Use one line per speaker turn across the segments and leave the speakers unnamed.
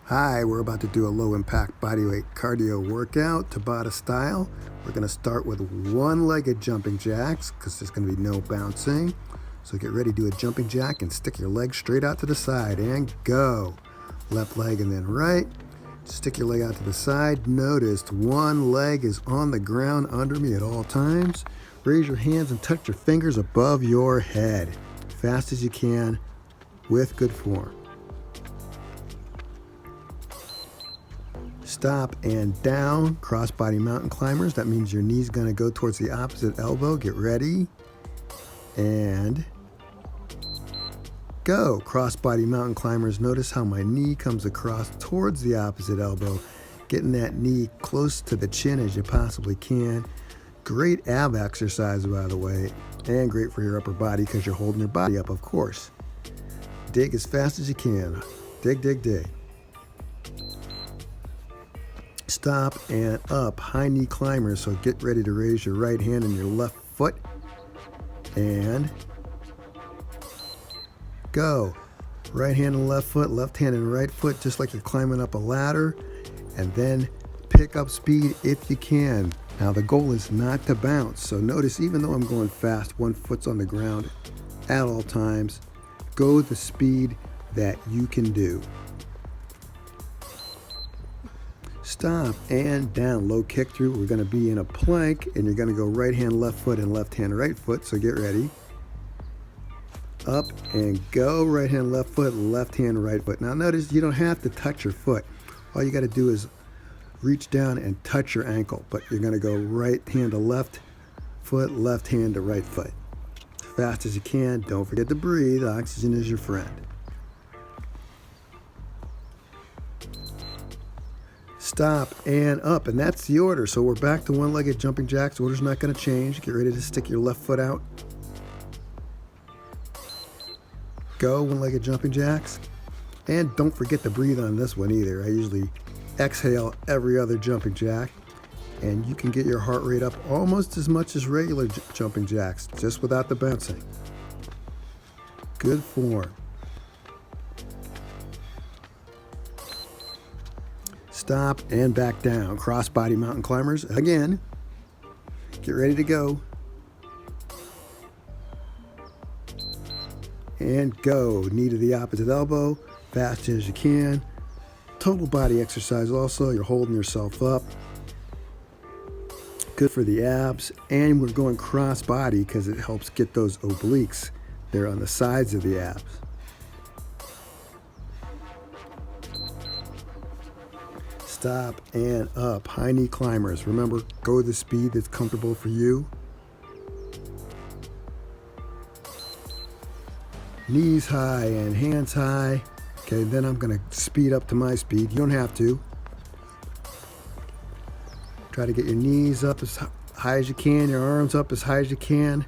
Hi, we're about to do a low impact bodyweight cardio workout, Tabata style. We're going to start with one-legged jumping jacks because there's going to be no bouncing. So get ready to do a jumping jack and stick your leg straight out to the side and go. Left leg and then right. Stick your leg out to the side. Notice one leg is on the ground under me at all times. Raise your hands and touch your fingers above your head. Fast as you can with good form. Stop and down, crossbody mountain climbers. That means your knee's going to go towards the opposite elbow. Get ready. And go. Crossbody mountain climbers. Notice how my knee comes across towards the opposite elbow, getting that knee close to the chin as you possibly can. Great ab exercise, by the way, and great for your upper body because you're holding your body up, of course. Dig as fast as you can. Dig, dig, dig. Stop and up, high knee climbers. So get ready to raise your right hand and your left foot. And go. Right hand and left foot, left hand and right foot, just like you're climbing up a ladder. And then pick up speed if you can. Now the goal is not to bounce. So notice even though I'm going fast, one foot's on the ground at all times. Go the speed that you can do. Stop and down, low kick through. We're going to be in a plank and you're going to go right hand, left foot and left hand, right foot. So get ready. Up and go, right hand, left foot, left hand, right foot. Now notice you don't have to touch your foot. All you got to do is reach down and touch your ankle, but you're going to go right hand to left foot, left hand to right foot. As fast as you can. Don't forget to breathe. Oxygen is your friend. Stop and up, and that's the order. So we're back to one-legged jumping jacks. Order's not going to change. Get ready to stick your left foot out. Go, one-legged jumping jacks. And don't forget to breathe on this one either. I usually exhale every other jumping jack. And you can get your heart rate up almost as much as regular jumping jacks, just without the bouncing. Good form. Stop and back down. Crossbody mountain climbers. Again, get ready to go. And go. Knee to the opposite elbow, fast as you can. Total body exercise also. You're holding yourself up. Good for the abs. And we're going crossbody because it helps get those obliques there on the sides of the abs. Stop and up, high knee climbers. Remember, go the speed that's comfortable for you. Knees high and hands high. Okay, then I'm gonna speed up to my speed. You don't have to. Try to get your knees up as high as you can, your arms up as high as you can.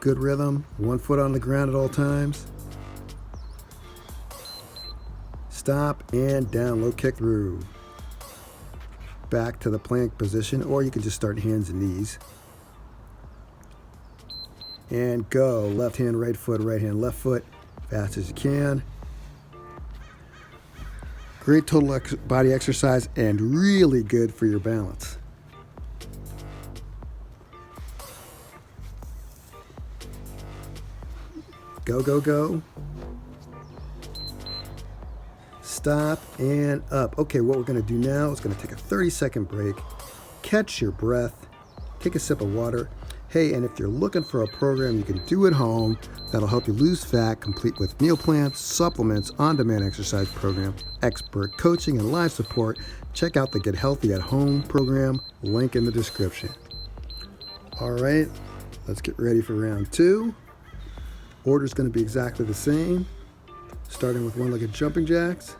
Good rhythm, one foot on the ground at all times. Stop and down, low kick through. Back to the plank position, or you can just start hands and knees. And go, left hand, right foot, right hand, left foot, fast as you can. Great total body exercise and really good for your balance. Go, go, go. Stop and up. Okay, what we're going to do now is going to take a 30-second break, catch your breath, take a sip of water. Hey, and if you're looking for a program you can do at home that'll help you lose fat, complete with meal plans, supplements, on-demand exercise program, expert coaching, and live support, check out the Get Healthy at Home program, link in the description. All right, let's get ready for round two. Order's going to be exactly the same, starting with one-legged jumping jacks.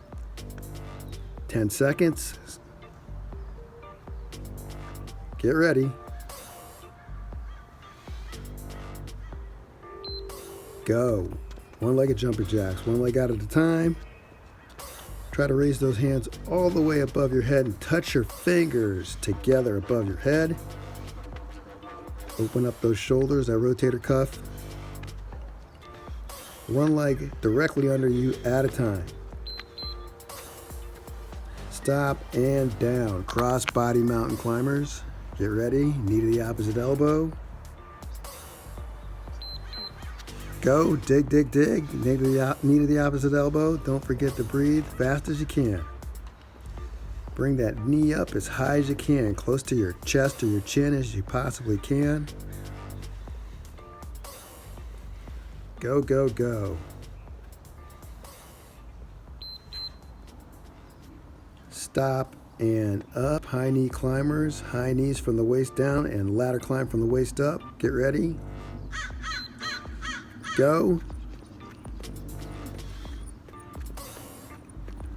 10 seconds. Get ready. Go. One-legged jumping jacks, one leg out at a time. Try to raise those hands all the way above your head and touch your fingers together above your head. Open up those shoulders, that rotator cuff. One leg directly under you at a time. Stop and down. Cross body mountain climbers. Get ready. Knee to the opposite elbow. Go. Dig, dig, dig. Knee to the opposite elbow. Don't forget to breathe fast as you can. Bring that knee up as high as you can, close to your chest or your chin as you possibly can. Go, go, go. Stop and up. High knee climbers. High knees from the waist down and ladder climb from the waist up. Get ready. Go.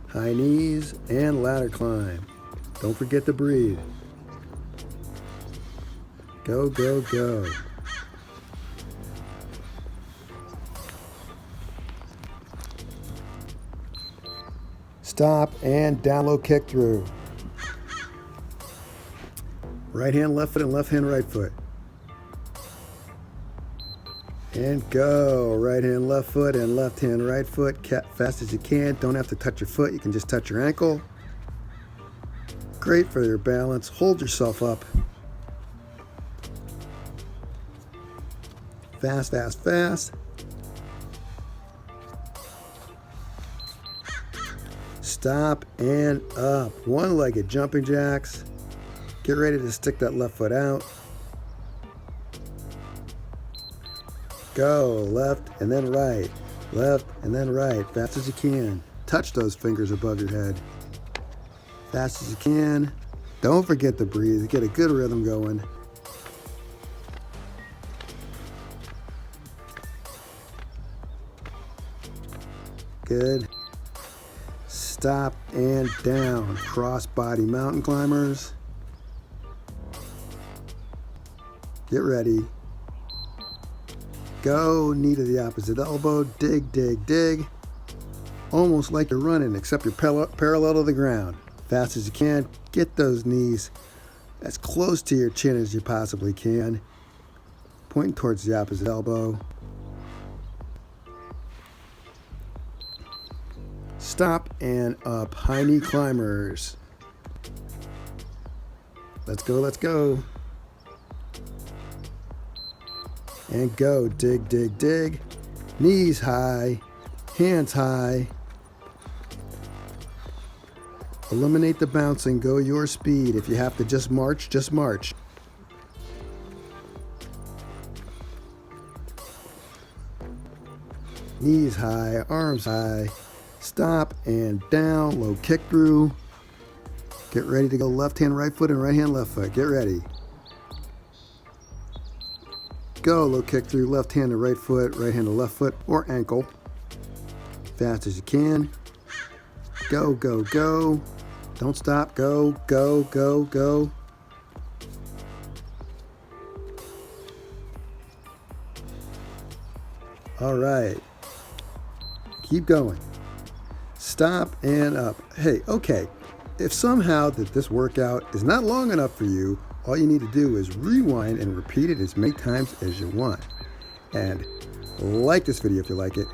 High knees and ladder climb. Don't forget to breathe. Go, go, go. Stop and down low kick through. Right hand, left foot, and left hand, right foot. And go. Right hand, left foot, and left hand, right foot. Fast as you can. Don't have to touch your foot. You can just touch your ankle. Great for your balance. Hold yourself up. Fast, fast, fast. Stop and up. One-legged jumping jacks. Get ready to stick that left foot out. Go. Left and then right. Left and then right. Fast as you can. Touch those fingers above your head. Fast as you can. Don't forget to breathe. Get a good rhythm going. Good. Stop and down. Cross body mountain climbers. Get ready. Go. Knee to the opposite elbow. Dig, dig, dig. Almost like you're running, except you're parallel to the ground. Fast as you can. Get those knees as close to your chin as you possibly can. Pointing towards the opposite elbow. Stop and up. High knee climbers. Let's go, let's go. And go. Dig, dig, dig. Knees high. Hands high. Eliminate the bouncing. Go your speed. If you have to just march, just march. Knees high. Arms high. Stop and down. Low kick through. Get ready to go left hand, right foot, and right hand, left foot. Get ready. Go. Low kick through. Left hand to right foot, right hand to left foot, or ankle. Fast as you can. Go, go, go. Don't stop. Go, go, go, go. All right. Keep going. Stop and up. Hey, okay. If somehow that this workout is not long enough for you, all you need to do is rewind and repeat it as many times as you want. And like this video if you like it.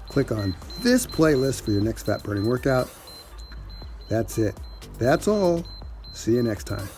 Click on this playlist for your next fat burning workout. That's it. That's all. See you next time.